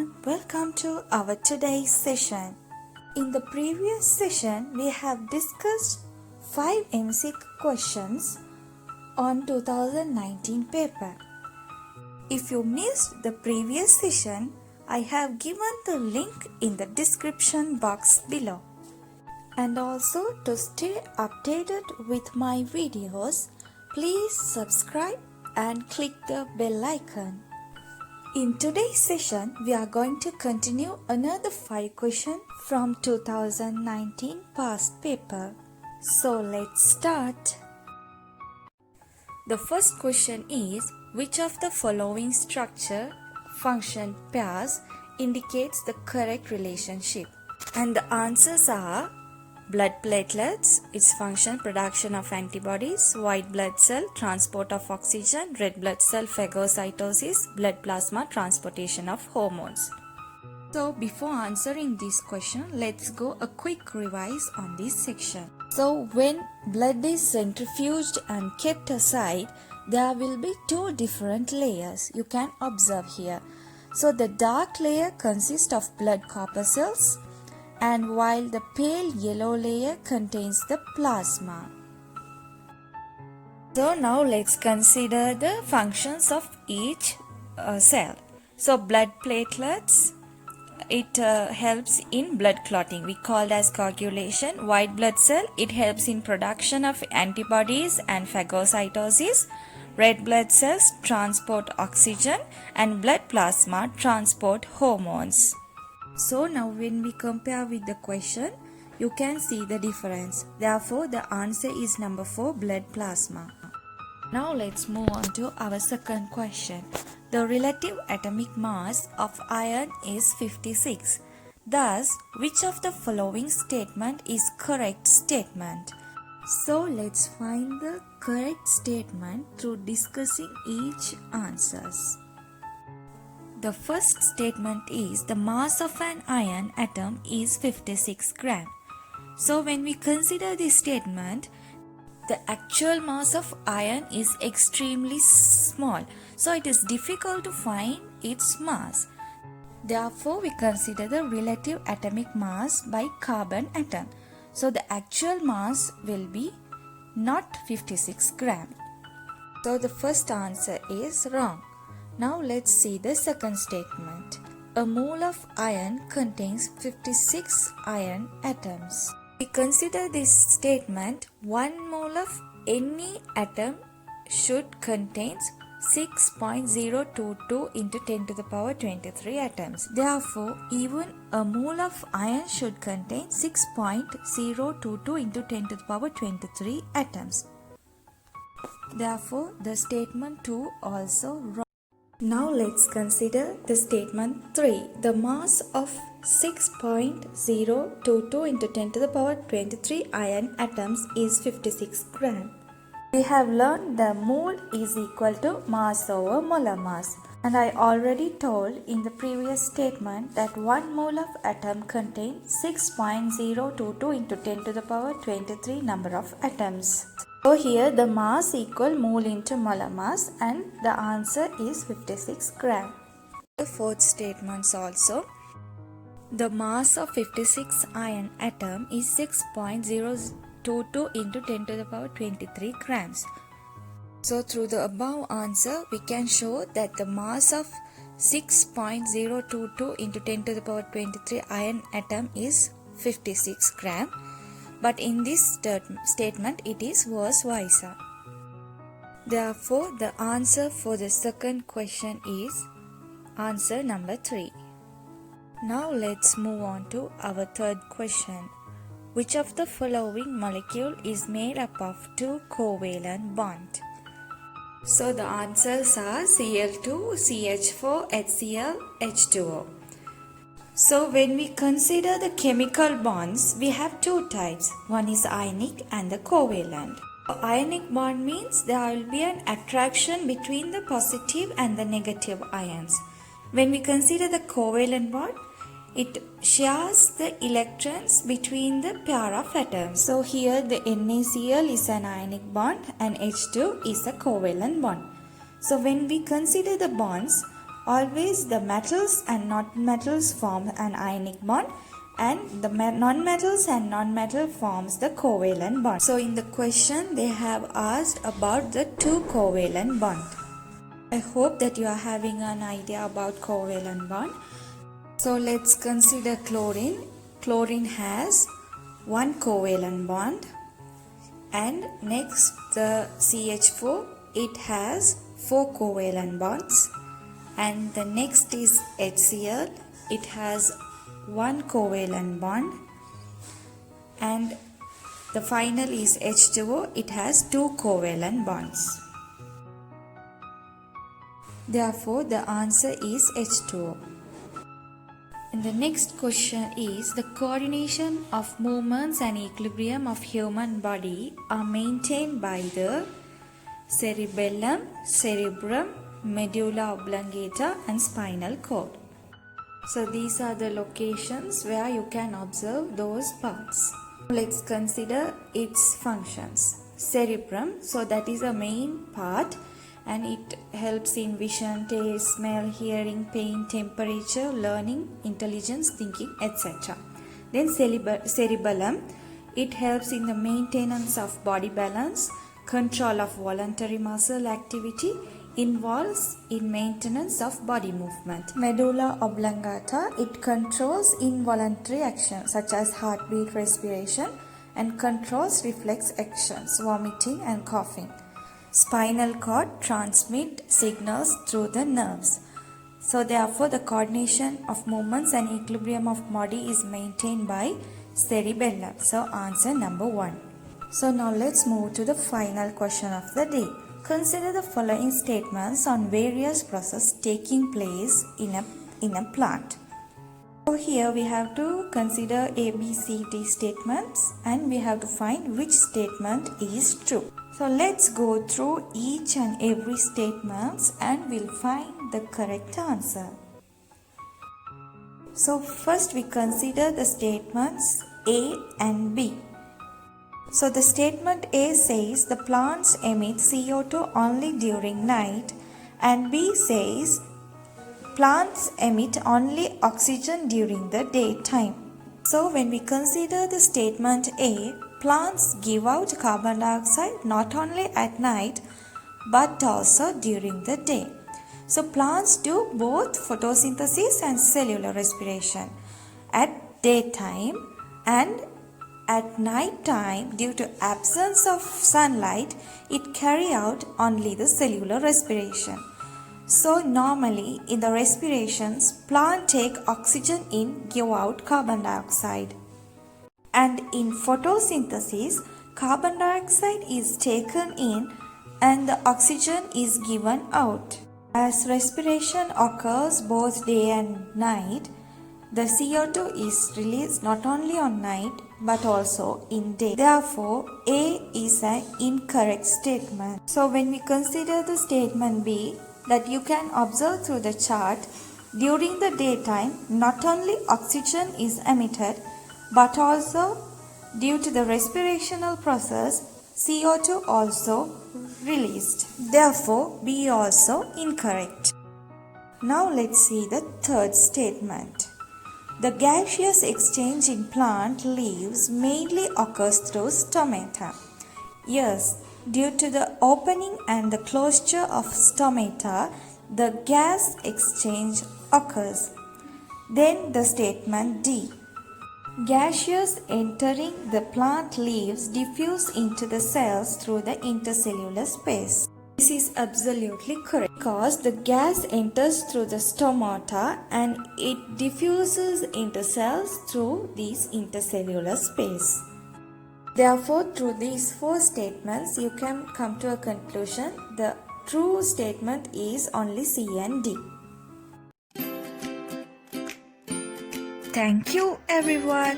everyone, welcome to our today's session. In the previous session, we have discussed 5 MCQ questions on 2019 paper. If you missed the previous session, I have given the link in the description box below. And also to stay updated with my videos, please subscribe and click the bell icon. In today's session, we are going to continue another 5 questions from 2019 past paper. So let's start. The first question is, which of the following structure function pairs indicates the correct relationship? And the answers are blood platelets, its function production of antibodies, white blood cell transport of oxygen, red blood cell phagocytosis, blood plasma transportation of hormones. So before answering this question, let's go a quick revise on this section. So when blood is centrifuged and kept aside, there will be 2 different layers you can observe here. So the dark layer consists of blood corpuscles, and while the pale yellow layer contains the plasma. So now let's consider the functions of each cell. So blood platelets, it helps in blood clotting, we call as coagulation. White blood cell, it helps in production of antibodies and phagocytosis. Red blood cells transport oxygen, and blood plasma transport hormones. So now when we compare with the question, you can see the difference. Therefore, the answer is number 4, blood plasma. Now let's move on to our second question. The relative atomic mass of iron is 56. Thus, which of the following statement is correct statement? So let's find the correct statement through discussing each answers. The first statement is the mass of an iron atom is 56 gram. So when we consider this statement, the actual mass of iron is extremely small. So it is difficult to find its mass. Therefore, we consider the relative atomic mass by carbon atom. So the actual mass will be not 56 gram. So the first answer is wrong. Now let's see the second statement. A mole of iron contains 56 iron atoms. We consider this statement, 1 mole of any atom should contain 6.022 into 10 to the power 23 atoms. Therefore, even a mole of iron should contain 6.022 into 10 to the power 23 atoms. Therefore, the statement 2 also wrong. Now let's consider the statement 3. The mass of 6.022 into 10 to the power 23 iron atoms is 56 gram. We have learned the mole is equal to mass over molar mass. And I already told in the previous statement that 1 mole of atom contains 6.022 into 10 to the power 23 number of atoms. So here the mass equal mole into molar mass, and the answer is 56 gram. The fourth statement also. The mass of 56 iron atom is 6.022 into 10 to the power 23 grams. So through the above answer, we can show that the mass of 6.022 into 10 to the power 23 iron atom is 56 gram. But in this statement, it is vice versa. Therefore, the answer for the second question is answer number 3. Now let's move on to our third question. Which of the following molecule is made up of 2 covalent bonds? So the answers are Cl2, CH4, HCl, H2O. So when we consider the chemical bonds, we have 2 types. One is ionic and the covalent. Ionic bond means there will be an attraction between the positive and the negative ions. When we consider the covalent bond, it shares the electrons between the pair of atoms. So here the NaCl is an ionic bond and H2 is a covalent bond. So when we consider the bonds, Always the metals and non-metals form an ionic bond, and the non-metals and non-metal forms the covalent bond. So in the question they have asked about the two covalent bond. I hope that you are having an idea about covalent bond. So let's consider chlorine. Chlorine has one covalent bond, and next the CH4, it has 4 covalent bonds, and the next is HCl, it has one covalent bond, and the final is H2O, it has 2 covalent bonds. Therefore, the answer is H2O. And the next question is, the coordination of movements and equilibrium of human body are maintained by the cerebellum, cerebrum, medulla oblongata and spinal cord. So these are the locations where you can observe those parts. Let's consider its functions. Cerebrum, so that is a main part, and it helps in vision, taste, smell, hearing, pain, temperature, learning, intelligence, thinking, etc. Then cerebellum, it helps in the maintenance of body balance, control of voluntary muscle activity, involves in maintenance of body movement. Medulla oblongata, it controls involuntary actions such as heartbeat, respiration, and controls reflex actions, vomiting and coughing. Spinal cord transmit signals through the nerves. So therefore the coordination of movements and equilibrium of body is maintained by cerebellum. So answer number 1. So now let's move to the final question of the day. Consider the following statements on various processes taking place in a plant. So here we have to consider A, B, C, D statements, and we have to find which statement is true. So let's go through each and every statements and we'll find the correct answer. So first we consider the statements A and B. So the statement A says the plants emit CO2 only during night, and B says plants emit only oxygen during the daytime. So when we consider the statement A, plants give out carbon dioxide not only at night but also during the day. So plants do both photosynthesis and cellular respiration at daytime, and at night time, due to absence of sunlight, it carry out only the cellular respiration. So normally in the respirations, plant take oxygen in, give out carbon dioxide. And in photosynthesis, carbon dioxide is taken in and the oxygen is given out. As respiration occurs both day and night, the CO2 is released not only on night but also in day. Therefore, A is an incorrect statement. So when we consider the statement B, that you can observe through the chart, during the daytime not only oxygen is emitted but also due to the respirational process, CO2 also released. Therefore, B also incorrect. Now let's see the third statement. The gaseous exchange in plant leaves mainly occurs through stomata. Yes, due to the opening and the closure of stomata, the gas exchange occurs. Then the statement D. Gaseous entering the plant leaves diffuse into the cells through the intercellular space. This is absolutely correct because the gas enters through the stomata and it diffuses into cells through this intercellular space. Therefore, through these 4 statements, you can come to a conclusion. The true statement is only C and D. Thank you, everyone.